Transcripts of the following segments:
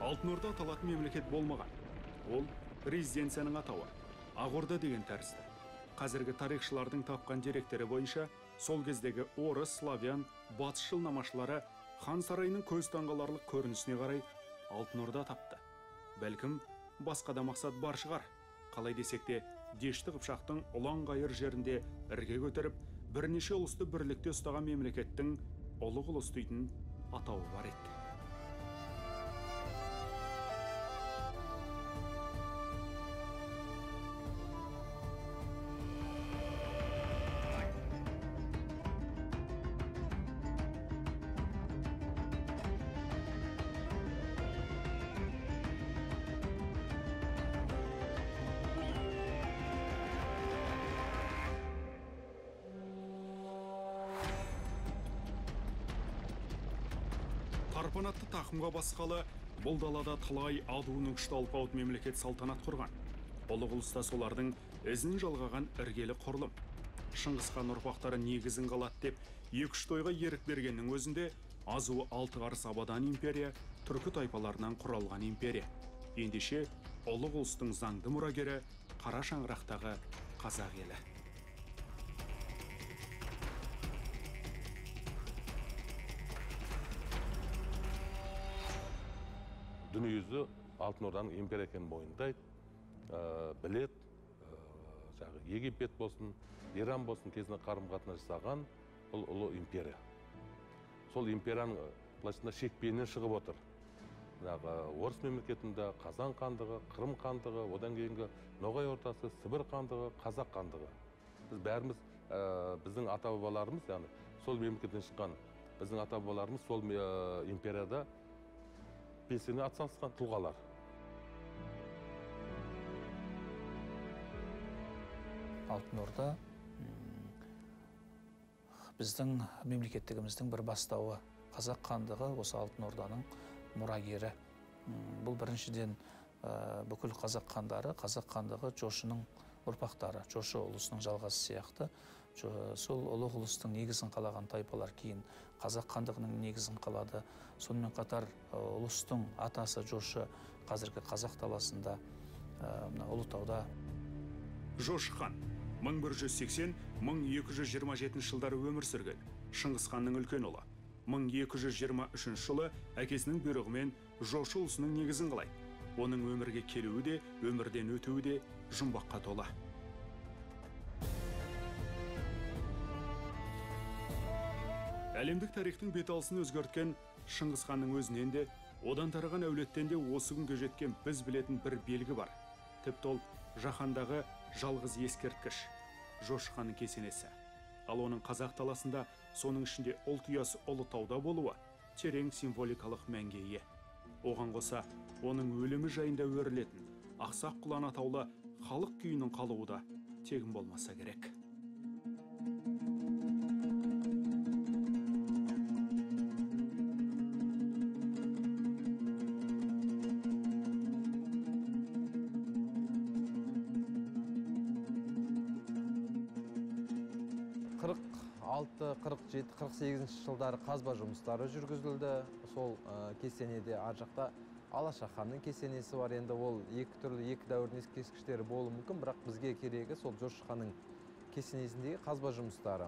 Алтын Орда аталатын мемлекет болмаған. Ол резиденцияның атауы, Ақорда деген тәрізді. Қазіргі тарихшылардың тапқан деректері бойынша, сол кездегі орыс, славян, батысшыл намашылары хан сарайының көз таңғаларлық көрінісіне қарай Алтын Орда тапты. Бәлкім, басқа да мақсат бар шығар. Қалай десек те, Дешті Қыпшақтың ұлан ғайыр жерінде ірге көтеріп, бірнеше ұлысты бірлікте ұстаған мемлекеттің ұлық ұлыс дейтін атауы бар еді. Тарпанатты тақымға басқалы, бұл далада талай адуының күшті алпауыт мемлекет салтанат құрған. Ұлық ұлыста солардың ізін жалғаған іргелі құрылым. Шыңғыс хан ұрпақтары негізін қалады деп, 2-3 тойға ерік бергеннің өзінде азуы 6 қарыс Абадан империя, түркі тайпаларынан құралған империя. Ендеше ұлық ұлыстың заңды мұрагері қара шаңырақтағы қазақ елі. Дүниежүзі Алтын Орданың империя екенін мойындайды, білет, Египет болсын, Иран болсын кезінде қарым-қатынас жасаған бұл ұлы империя. Сол империяның былайша шекпенінен шығып отыр. Орыс мемлекетінде Қазан хандығы, Қырым хандығы, одан кейінгі Ноғай ортасы, Сібір хандығы, Қазақ хандығы. Біз бәріміз, біздің ата-бабаларымыз, яғни сол мемлекеттен шыққан біздің ата-бабаларымыз сол империяда белсене атсалысқан тұлғалар. Алтын Орда біздің мемлекеттігіміздің бір бастауы. Қазақ хандығы осы Алтын Орданың мұрагері. Бұл біріншіден бүкіл қазақ хандары, қазақ хандығы Жошының ұрпақтары, Жошы ұлысының жалғасы сияқты. Сол ұлық ұлыстың негізін қалаған тайпалар кейін қазақ хандығының негізін қалады. Сонымен қатар ұлыстың атасы Жошы қазіргі қазақ даласында, Ұлытауда. Жошы хан 1180-1227 жылдары өмір сүрген. Шыңғыс ханның үлкен ұлы. 1223 жылы әкесінің бұйрығымен Жошы ұлысының негізін қалайды. Оның өмірге келуі де, өмірден өтуі де жұмбаққа тола. Әлемдік тарихтың беталысын өзгерткен Шыңғыс ханның өзінен де, одан тараған әулеттен де осы күнге жеткен біз білетін бір белгі бар. Тіпті ол жаһандағы жалғыз ескерткіш Жошы ханның кесенесі. Ал оның қазақ даласында, соның ішінде ұлт ұясы Ұлытауда болуы терең символикалық мәнге ие. Оған қоса, оның өлімі жайында өрілетін Ақсақ Құлан атаулы халық күйінің қалуы да тегін болмаса керек. Қырық 48 жылдары қазба жұмыстары жүргізілді. Сол кесенеде ар жақта Алаша ханның кесенесі бар. Енді ол екі дәуірдің ескерткіштері болуы мүмкін, бірақ бізге керегі сол Жошы ханның кесенесіндегі қазба жұмыстары.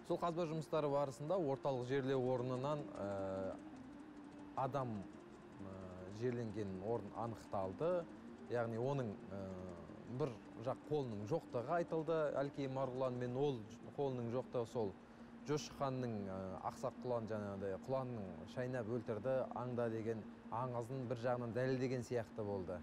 Сол қазба жұмыстары барысында орталық жерлеу орнынан адам жерленген орын анықталды. Яғни оның бір жақ қолының жоқтығы айтылды. Әлкей Марғұланмен ол қолының жоқтығы сол Жошы ханның Ақсақ Құлан жаңағыдай құланның шайнап өлтірді, аңда деген аңызын бір жағынан дәлелдеген сияқты болды.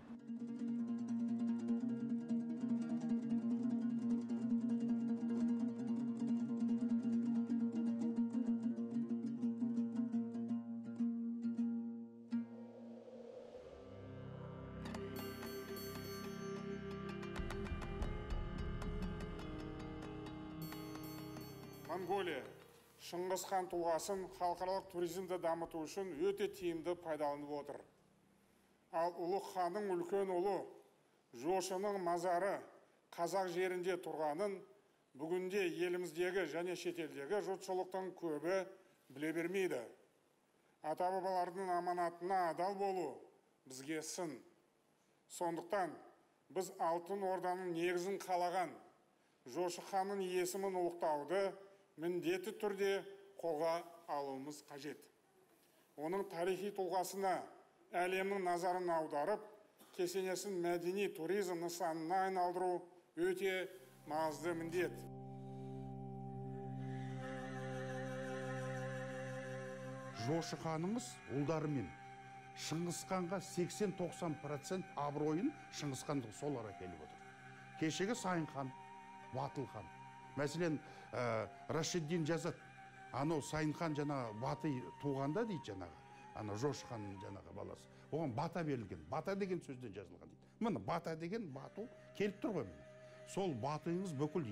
Монголия Шыңғыс хан тұлғасын халықаралық туризмді дамыту үшін өте тиімді пайдаланып отыр. Ал ұлы ханның үлкен ұлы Жошының мазары қазақ жерінде тұрғанын бүгінде еліміздегі және шетелдегі жұртшылықтың көбі біле бермейді. ата бабалардың аманатына адал болу бізге сын. Сондықтан біз Алтын Орданың негізін қалаған Жошы ханның есімін ұлықтауды міндетті түрде қолға алуымыз қажет. Оның тарихи тұлғасына әлемнің назарын аударып, кесенесін мәдени туризм нысанына айналдыру өте маңызды міндет. Жошы ханымыз ұлдарымен Шыңғыс ханға 80-90% абыройын Шыңғыс хандық солар әкеліп отыр. Кешегі Сайын хан, Батыл хан. Мәселен, Рашиддин жазады, анау Сайын хан жаңағы баты туғанда дейді жаңағы, ана Жошы ханның жаңағы баласы. Оған бата берілген, бата деген сөзден жазылған дейді. Міне бата деген бату келіп тұр ғой міне. Сол батыңыз бүкіл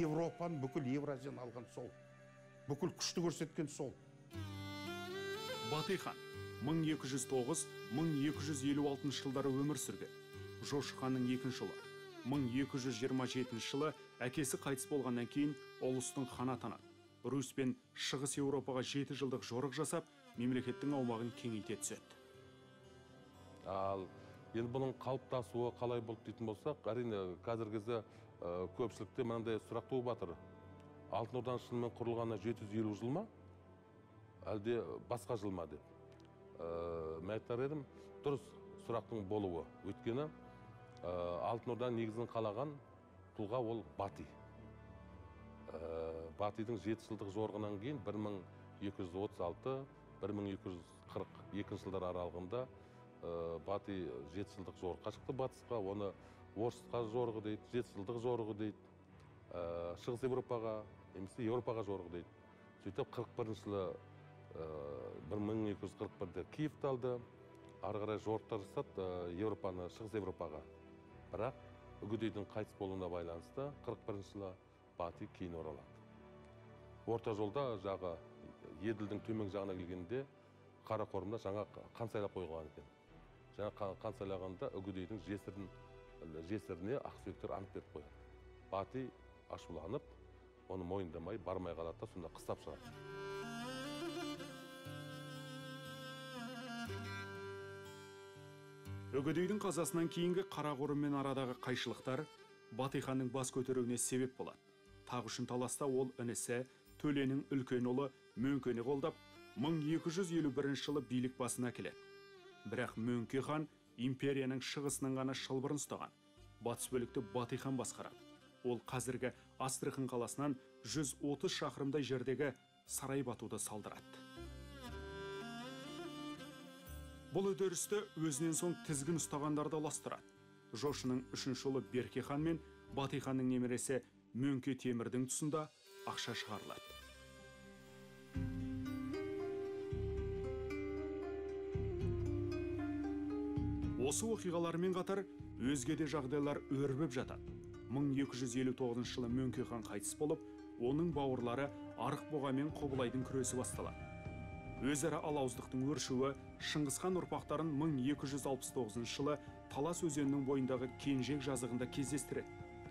Европаны, бүкіл Евразияны алған сол. Бүкіл күшті көрсеткен сол. Батый хан 1209-1256 жылдары өмір сүрген. Жошы ханның екінші ұлы 1227 жылы әкесі қайтыс болғаннан кейін ұлыстың хан атанады. Русь пен Шығыс Еуропаға 7 жылдық жорық жасап, мемлекеттің аумағын кеңейте түседі. Ал енді бұның қалыптасуы қалай болды дейтін болсақ, әрине қазіргі кезде көпшілікте мынандай сұрақ туып жатыр. Алтын Орданың шынымен құрылғанына 750 жыл ма? Әлде басқа жыл ма деп. Мен айтар едім, дұрыс сұрақтың болуы. Өйткені Алтын Орданың негізін қалаған тұлға ол Батый. Батыйдың 7 жылдық жорығынан кейін 1236-1242 жылдар аралығында Батый 7 жылдық жорыққа шықты батысқа, оны Орысқа жорығы дейді, 7 жылдық жорығы дейді, Шығыс Европаға, немесе Еуропаға жорығы дейді. Сөйтіп 41 жылы 1241-де Киевті алды, ары қарай жорықтар жасады Еуропаны, Шығыс Европаға. Бірақ үгедейдің қайтыс болуына байланысты 41 жылы Батый кейін оралады. Орта жолда жағы Еділдің төмен жағына келгенде Қарақорымда жаңа қан сайлап қойған екен. Жаңа қан сайлағанда үгедейдің жесіріне ақсүйектер ант беріп қояды. Батый ашуланып, оны мойындамай, бармай қалады да, сонда қыстап шығады. Үгедейдің қазасынан кейінгі Қарақорыммен арадағы қайшылықтар Батый ханның бас көтеруіне себеп болады. Тақ үшін таласта ол інісі Төленің үлкен ұлы Мөңкені қолдап, 1251 жылы билік басына келеді. Бірақ Мөңке хан империяның шығысының ғана шылбырын ұстаған. Батыс бөлікті Батый хан басқарады. Ол қазіргі Астрахань қаласынан 130 шақырымдай жердегі Сарайбатуды салдырады. Бұл үдерісті өзінен соң тізгін ұстағандарды ластырады. Жошының 3-ші ұлы Берке хан мен Батый ханның немересі Мөңке Темірдің тұсында ақша шығарылады. Осы оқиғалармен қатар өзге де жағдайлар өрбіп жатады. 1259 жылы Мөңке хан қайтыс болып, оның бауырлары Арықбұға мен Құбылайдың күресі басталады. Өзара алауыздықтың өршуі Шыңғыс хан ұрпақтарын 1269 жылы Талас өзенінің бойындағы Кенжек жазығында кездестіреді.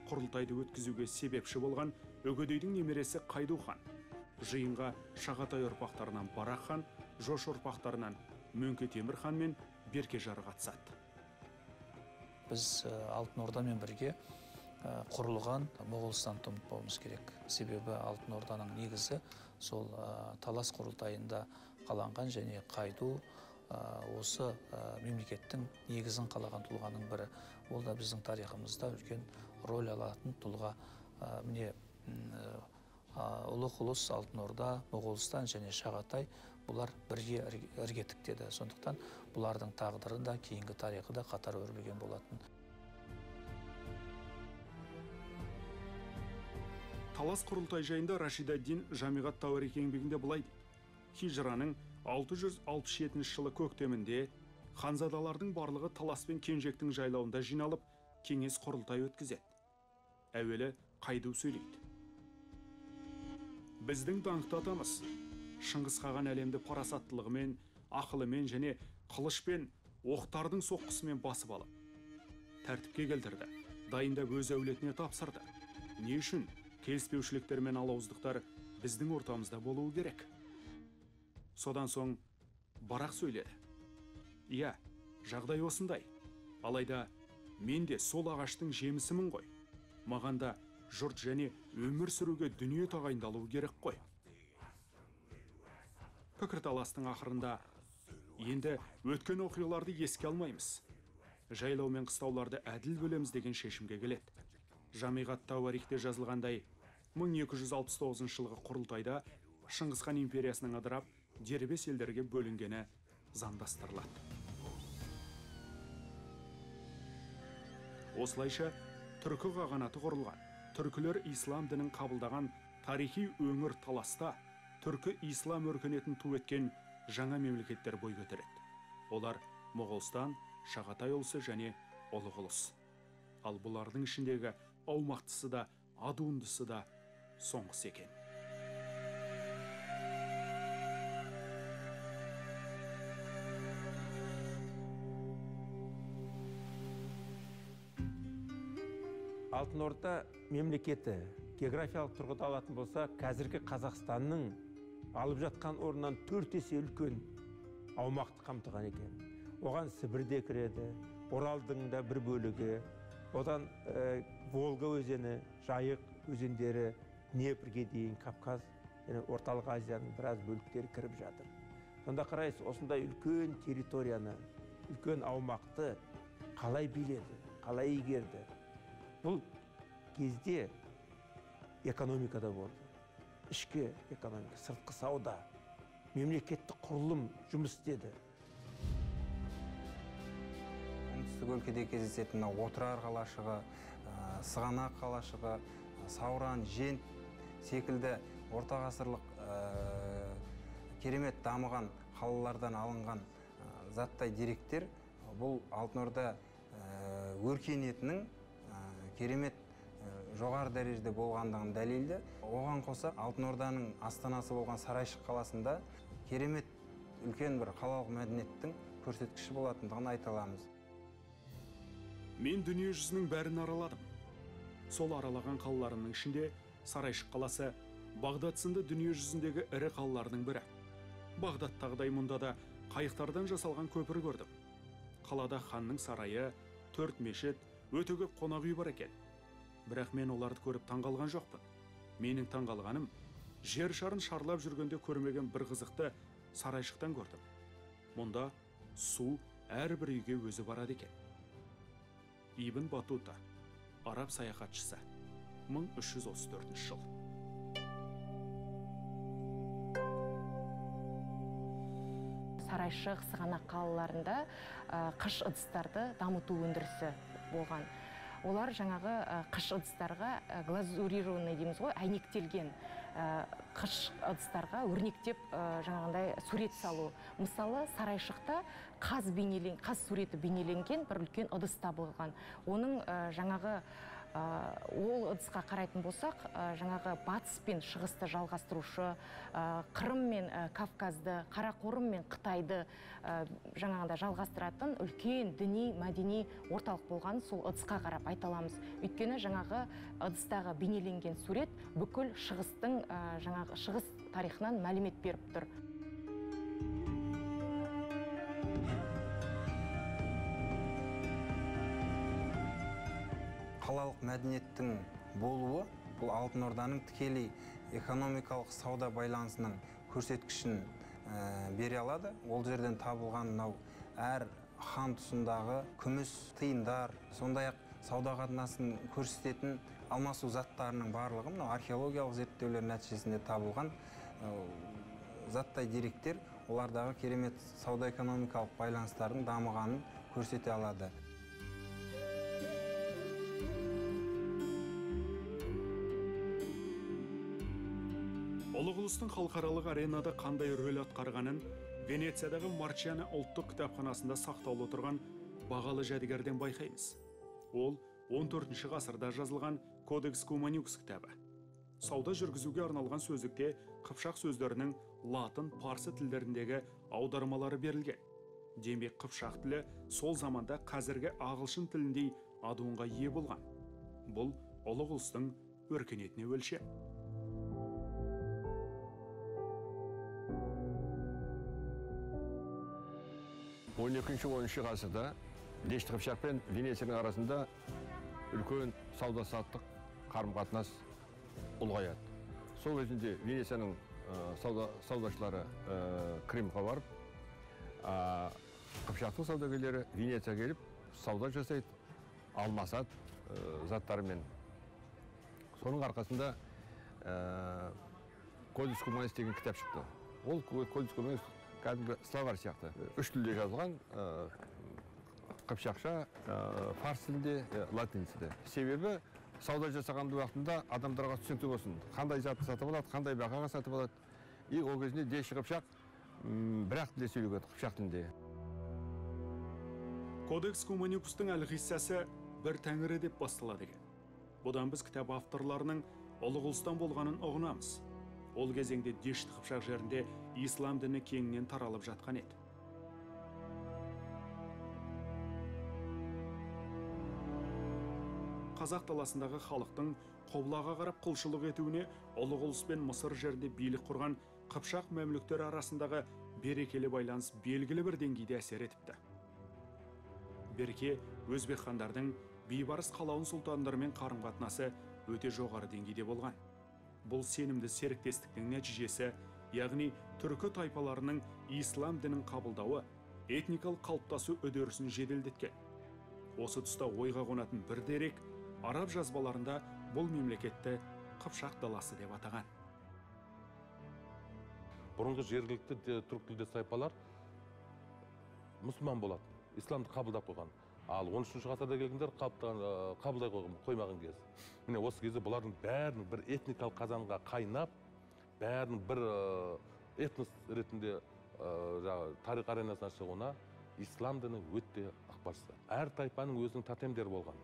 Құрылтайды өткізуге себепші болған Үгедейдің немересі Қайду хан. Жиынға Шағатай ұрпақтарынан Барақ хан, Жош ұрпақтарынан Мөңке Темір хан мен Берке жары қатысады. Біз Алтын Ордамен бірге құрылған Моғолстанды ұмытпауымыз керек. Себебі Алтын Орданың негізі сол Талас құрылтайында қаланған және Қайду осы мемлекеттің негізін қалаған тұлғаның бірі. Ол да біздің тарихымызда үлкен роль алатын тұлға. Міне ұлық ұлыс Алтын Орда, Моғолстан және Шағатай бұлар бірге ірге тіктеді. Сондықтан бұлардың тағдыры да кейінгі тарихы да қатар өрбіген болатын. Талас құрылтай жайында Рашид-ад-Дин Жамиғат Тауарих еңбегінде былай дейді. Хижраның 667 жылы көктемінде ханзадалардың барлығы Талас пен Кенжектің жайлауында жиналып, кеңес құрылтай өткізеді. Әуелі Қайду сөйлейді. Біздің даңқты атамыз Шыңғыс хан әлемді парасаттылығымен, ақылымен және қылышпен, оқтардың соққысымен басып алып, тәртіпке келтірді, дайындап өз әулетіне тапсырды. Не үшін келіспеушіліктер мен алауыздықтар біздің ортамызда болуы керек? Содан соң барақ сөйледі. Иә, жағдай осындай. Алайда мен де сол ағаштың жемісімін ғой. Маған да жұрт және өмір сүруге дүние тағайындалуы керек қой. Пікірталастың ақырында енді өткен оқиғаларды еске алмаймыз. Жайлау мен қыстауларды әділ бөлеміз деген шешімге келеді. Жамиғат Тауарихте жазылғандай, 1269 жылғы құрылтайда Шыңғыс хан империясының ыдырап, дербес елдерге бөлінгені заңдастырылады. Осылайша түркі қағанаты құрылған. Түркілер ислам дінін қабылдаған тарихи өңір таласта түркі ислам өркениетін ту еткен жаңа мемлекеттер бой көтереді. Олар Моғолстан, Шағатай ұлысы және Ұлық ұлыс. Ал бұлардың ішіндегі аумақтысы да, адуындысы да соңғысы екен. Алтын Орда мемлекеті географиялық тұрғыда алатын болса, қазіргі Қазақстанның алып жатқан орнынан 4 есе үлкен аумақты қамтыған екен. Оған Сібір де кіреді, Оралдың да бір бөлігі, одан Волга өзені, Жайық өзендері, Днепрге дейін, Кавказ, Орталық Азияның біраз бөліктері кіріп жатыр. Сонда қарайсыз, осындай үлкен территорияны, үлкен аумақты қалай биледі, қалай игерді? Бұл кезде экономикада болды. Ішкі экономика, сыртқы сауда, мемлекеттік құрылым жұмыс істеді. Оңтүстік өлкеде кездесетін Отырар қалашығы, Сығанақ қалашығы, Сауран, Жент секілді орта ғасырлық керемет дамыған қалалардан алынған заттай деректер бұл Алтын Орда өркениетінің керемет жоғары дәрежеде болғандығын дәлелді. Оған қоса Алтын Орданың астанасы болған Сарайшық қаласында керемет үлкен бір қалалық мәдениеттің көрсеткіші болатындығын айта аламыз. Мен дүние жүзінің бәрін араладым. Сол аралаған қалаларымның ішінде Сарайшық қаласы Бағдат сынды дүние жүзіндегі ірі қалалардың бірі. Бағдаттағыдай мұнда да қайықтардан жасалған көпір көрдім. Қалада ханның сарайы, 4 мешіт, өте көп қонақ үй бар екен. Бірақ мен оларды көріп таңғалған жоқпын. Менің таңғалғаным, жер шарын шарлап жүргенде көрмеген бір қызықты Сарайшықтан көрдім. Мұнда су әрбір үйге өзі барады екен. Ибн Батута, араб саяхатшысы, 1334 жыл. Сарайшық, Сығанақ қалаларында қыш ыдыстарды дамыту өндірісі болған. Олар жаңағы қыш ыдыстарға глазурированный дейміз ғой, әйнектелген қыш ыдыстарға өрнектеп жаңағындай сурет салу. Мысалы, Сарайшықта қаз суреті бейнеленген бір үлкен ыдыс табылған. Оның жаңағы ол ыдысқа қарайтын болсақ, жаңағы батыс пен шығысты жалғастырушы, Қырым мен Кавказды, Қарақорым мен Қытайды жаңағында жалғастыратын үлкен діни, мәдени орталық болған сол ыдысқа қарап айта аламыз. Өйткені жаңағы ыдыстағы бейнеленген сурет бүкіл шығыстың жаңағы шығыс тарихынан мәлімет беріп тұр. Қалалық мәдениеттің болуы бұл Алтын Орданың тікелей экономикалық сауда байланысының көрсеткішін бере алады. Ол жерден табылған әр хан тұсындағы күміс тиындар, сондай-ақ сауда қатынасын көрсететін алмасу заттарының барлығы археологиялық зерттеулер нәтижесінде табылған заттай деректер олардағы керемет сауда-экономикалық байланыстардың дамығанын көрсете алады. Ұлық ұлыстың халықаралық аренада қандай рөл атқарғанын Венециядағы Марчиано ұлттық кітапханасында сақтаулы тұрған бағалы жәдігерден байқаймыз. Ол 14 ғасырда жазылған Кодекс Куманикус кітабы. Сауда жүргізуге арналған сөздікте қыпшақ сөздерінің латын, парсы тілдеріндегі аудармалары берілген. Демек қыпшақ тілі сол заманда қазіргі ағылшын тіліндей адуынға ие болған. Бұл ұлық ұлыстың өркениетіне өлшем. 12-13 ғасырда Дешті Қыпшақ пен Венецияның арасында үлкен сауда-саттық қарым-қатынас ұлғаяды. Сол кезінде Венецияның саудашылары Кримға барып, Қыпшақтың саудагерлері Венеция келіп, сауда жасайды, алмасады заттарымен. Соның арқасында Кодекс Куманис деген кітап шықты. Ол Кодекс Куманис кәдімгі словарь сияқты. 3 тілде жазылған, қыпшақша, фарс тілінде, латин тілінде. Себебі сауда жасаған уақытында адамдарға түсінікті болсын. Қандай затты сатып алады, қандай бағаға сатып алады. И ол кезінде Дешті Қыпшақ бір-ақ тілде сөйлеген, қыпшақ тілінде. Кодекс Куманикустың әлғиссасы бір тәңірі деп басталады екен. Бұдан біз кітап авторларының ұлығылыстан болғанын ұғынамыз. Ол кезеңде Дешті Қыпшақ жерінде ислам діні кеңінен таралып жатқан еді. Қазақ даласындағы халықтың Қобылаға қарап құлшылық етуіне ұлығылыс пен Мысыр жерінде билік құрған Қыпшақ мәмлүктері арасындағы берекелі байланыс белгілі бір деңгейде әсер етіпті. Берке өзбек хандардың бейбарыс қалауын сұлтандармен қарым-қатынасы өте жоғары деңгейде болған. Бұл сенімді серіктестіктің нәтижесі, яғни түркі тайпаларының ислам дінін қабылдауы этникалық қалыптасу үдерісін жеделдеткен. Осы тұста ойға қонатын бір дерек араб жазбаларында бұл мемлекетті Қыпшақ даласы деп атаған. Бұрынғы жергілікті түрік тілдес тайпалар мұсылман болады, исламды қабылдап қойған. Ал 13-ші ғасырда келгендер қабылдай қоймаған кез. Міне осы кезде бұлардың бәрінің бір этникалық қазанға қайнап, бәрінің бір этнос ретінде тарих аренасына шығуына ислам діні өте ықпалды. Әр тайпаның өзінің тотемдері болған.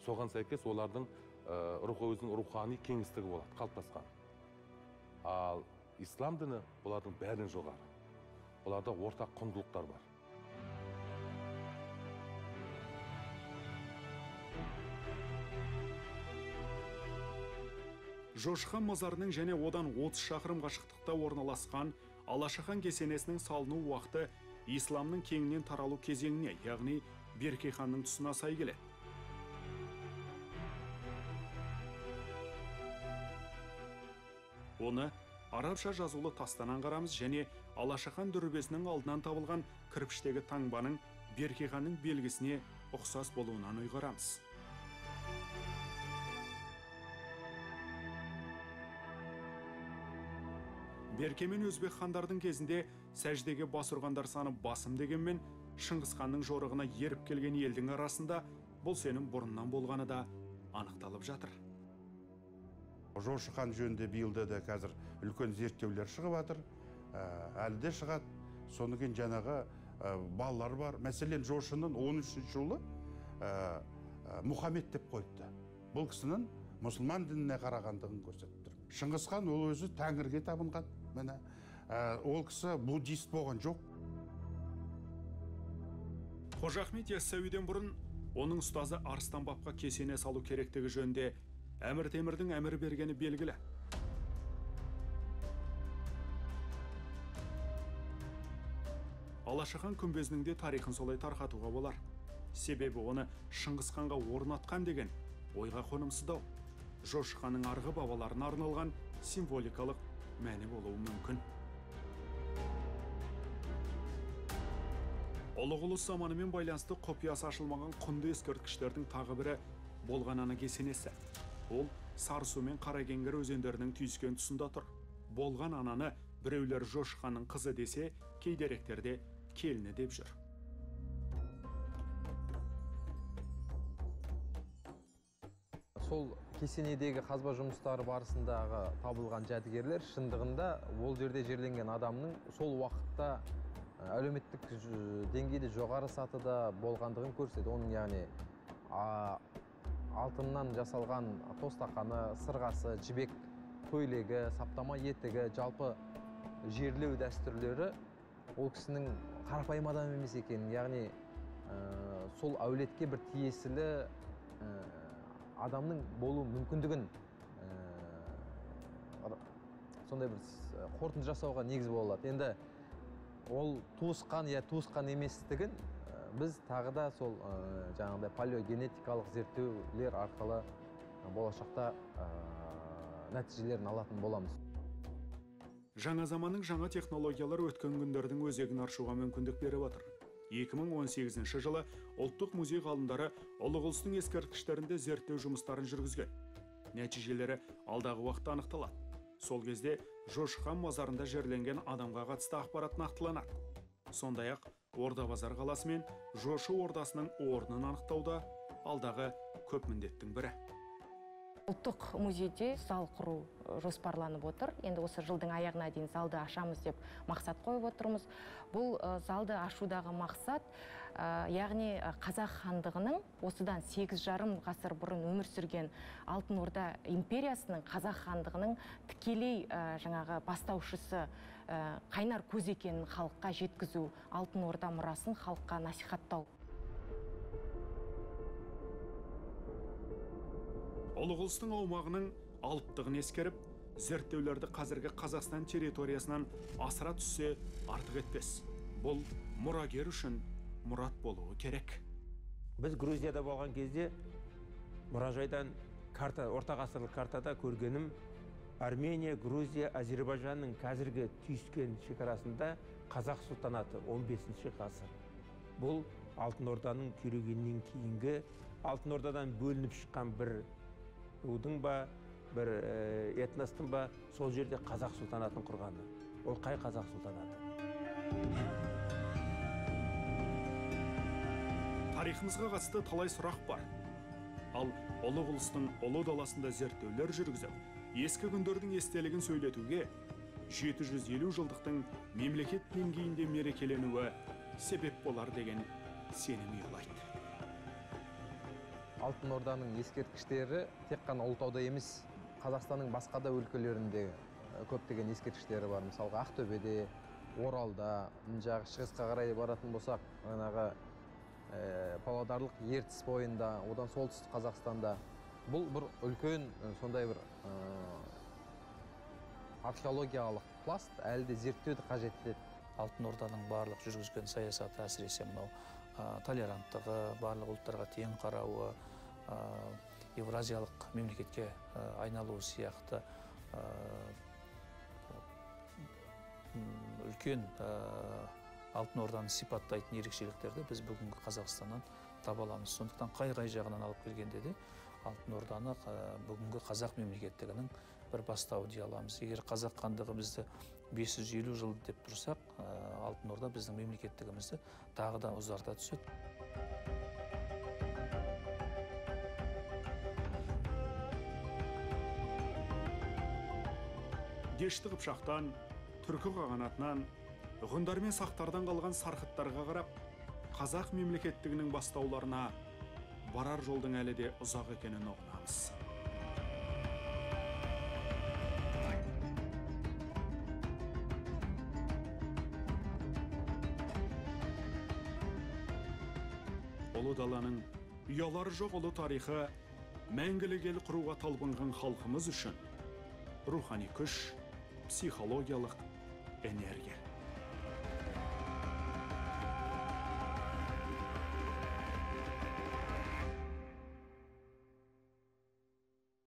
Соған сәйкес олардың өзінің рухани кеңістігі болады, қалыптасқан. Ал ислам діні бұлардың бәрінен жоғары. Бұларда ортақ құндылықтар бар. Жошы хан мазарының және одан 30 шақырым қашықтықта орналасқан Алашахан кесенесінің салыну уақыты исламның кеңінен таралу кезеңіне, яғни Берке ханның тұсына сай келеді. Оны арабша жазулы тастан аңғарамыз және Алашахан дүрбесінің алдынан табылған кірпіштегі таңбаның Берке ханның белгісіне ұқсас болуынан ұйғарамыз. Берке мен өзбек хандардың кезінде сәждеге бас ұрғандар саны басым дегенмен, Шыңғыс ханның жорығына еріп келген елдің арасында бұл сенім бұрыннан болғаны да анықталып жатыр. Жошы хан жөнінде биылда да қазір үлкен зерттеулер шығып жатыр, әлі де шығады. Соны кейін жаңағы балалар бар. Мәселен, Жошының 13-ші жылы Мұхаммед деп қойыпты. Бұл кісінің мұсылман дініне қарағандығын көрсетіп тұр. Шыңғыс хан ол өзі тәңірге табынған. Ол кісі буддист болған жоқ. Қожа Ахмет Яссауиден бұрын оның ұстазы Арыстан бабқа кесене салу керектігі жөнінде Әмір Темірдің әмір бергені белгілі. Алашахан күмбезінің де тарихын солай тарқатуға болар. Себебі оны Шыңғыс ханға орнатқан деген ойға қонымсыздау. Жошы ханның арғы бабаларына арналған символикалық мәні болуы мүмкін. Ұлығылыс заманымен байланысты құпиясы ашылмаған құнды ескерткіштердің тағы бірі болған ана кесенесі. Ол Сарысу мен Қаракеңгір өзендерінің түйіскен тұсында тұр. Болған ананы біреулер Жошы ханның қызы десе, кей деректерде келіні деп жүр. Сол кесенедегі қазба жұмыстары барысындағы табылған жәдігерлер шындығында ол жерде жерленген адамның сол уақытта әлеуметтік деңгейде жоғары сатыда болғандығын көрсетеді. Оның яғни алтыннан жасалған тостақаны, сырғасы, жібек көйлегі, саптама етігі, жалпы жерлеу дәстүрлері ол кісінің қарапайым адам емес екенін, яғни сол әулетке бір тиесілі адамның болу мүмкіндігін сондай бір қорытынды жасауға негіз болады. Енді ол туысқан туысқан еместігін біз тағы да сол жаңағыдай палеогенетикалық зерттеулер арқылы болашақта нәтижелерін алатын боламыз. Жаңа заманның жаңа технологиялар өткен күндердің өзегін аршуға мүмкіндік беріп отыр. 2018 жылы ұлттық музей ғалымдары Ұлығұлыстың ескерткіштерінде зерттеу жұмыстарын жүргізген. Нәтижелері алдағы уақытта анықталады. Сол кезде Жошы хан мазарында жерленген адамға қатысты ақпарат нақтыланады. Сондай-ақ Орда-Базар қаласы мен Жошы ордасының орнын анықтауда алдағы көп міндеттің бірі. Ұлттық музейде зал құру жоспарланып отыр. Енді осы жылдың аяғына дейін залды ашамыз деп мақсат қойып отырмыз. Бұл залды ашудағы мақсат, яғни Қазақ хандығының осыдан 8,5 ғасыр бұрын өмір сүрген Алтын Орда империясының Қазақ хандығының тікелей жаңағы бастаушысы, қайнар көз екенін халыққа жеткізу, Алтын Орда мұрасын халыққа насихаттау. Ұлығұлыстың аумағының алыптығын ескеріп, зерттеулерді қазіргі Қазақстан территориясынан асыра түссе артық етпес. Бұл мұрагер үшін мұрат болуы керек. Біз Грузияда болған кезде мұражайдан орта ғасырлық картада көргенім Армения, Грузия, Азербайжанның қазіргі түйіскен шекарасында Қазақ сұлтанаты 15 ғасыр. Бұл Алтын Орданың күйрегеннен кейінгі Алтын Ордадан бөлініп шыққан бір рудың ба, бір этностың ба, сол жерде Қазақ сұлтанатын құрғаны. Ол қай Қазақ сұлтанаты? Тарихымызға қатысты талай сұрақ бар. Ал Ұлығұлыстың ұлы даласында зерттеулер жүргізіп, ескі күндердің естелігін сөйлетуге 750 жылдықтың мемлекет деңгейінде мерекеленуі себеп болар деген сенім ұялайды. Алтын Орданың ескерткіштері тек қана Ұлытауда емес, Қазақстанның басқа да өлкелерінде көптеген ескерткіштері бар. Мысалға Ақтөбеде, Оралда, шығысқа қарай баратын болсақ, Павлодарлық Ертіс бойында, одан солтүстік Қазақстанда. Бұл бір үлкен сондай бір археологиялық пласт әлі де зерттеуді қажет етеді. Алтын Орданың барлық жүргізген саясаты, әсіресе мынау толеранттығы, барлық ұлттарға тең қарауы, евразиялық мемлекетке айналуы сияқты үлкен Алтын Орданы сипаттайтын ерекшеліктерді біз бүгінгі Қазақстаннан таба аламыз. Сондықтан қай жағынан алып келгенде де Алтын Орданы бүгінгі қазақ мемлекеттігінің бір бастауы дей аламыз. Егер қазақ хандығы бізді 550 жыл деп тұрсақ, Алтын Орда біздің мемлекеттігімізді тағы да ұзарта түседі. Дешті қыпшақтан, түркі қағанатынан, ғұндар мен сақтардан қалған сарқыттарға қарап, қазақ мемлекеттігінің бастауларына барар жолдың әлі де ұзақ екенін ұғынамыз. Ұлы даланың ұялары жоқ ұлы тарихы мәңгілік ел құруға талпынған халқымыз үшін рухани күш, психологиялық энергия.